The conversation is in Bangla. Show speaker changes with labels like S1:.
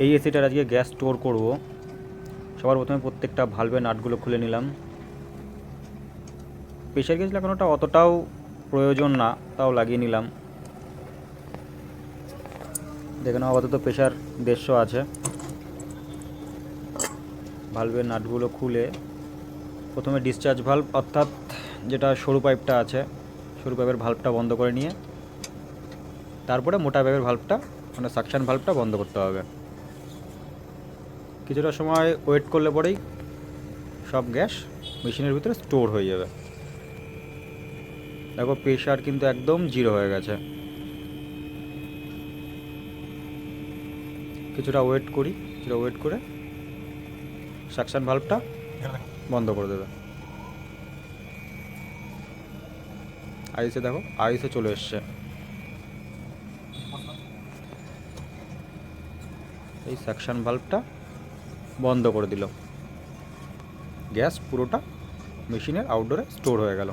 S1: এই এসিটার আজকে গ্যাস স্টোর করব। সবার প্রথমে প্রত্যেকটা ভালভের নাটগুলো খুলে নিলাম। প্রেশার গেজ লাগানোটা অতটাও প্রয়োজন না, তাও লাগিয়ে নিলাম। দেখে নাও আপাতত প্রেশার 150 আছে। ভালভের নাটগুলো খুলে প্রথমে ডিসচার্জ ভালভ অর্থাৎ যেটা সরু পাইপটা আছে, সরু পাইপের ভালভটা বন্ধ করে নিয়ে তারপরে মোটা পাইপের ভালভটা মানে সাকশন ভালভটা বন্ধ করতে হবে। কিছুটা সময় ওয়েট করলে পরেই সব গ্যাস মেশিনের ভিতরে স্টোর হয়ে যাবে। দেখো প্রেশার কিন্তু একদম 0 হয়ে গেছে। কিছুটা ওয়েট করি, কিছুটা ওয়েট করে সাকশন ভালভটা বন্ধ করে দেবে। আইসে দেখো আইসে চলে এসছে। এই সাকশন ভালভটা বন্ধ করে দিল, গ্যাস পুরোটা মেশিনের আউটডোরে স্টোর হয়ে গেল।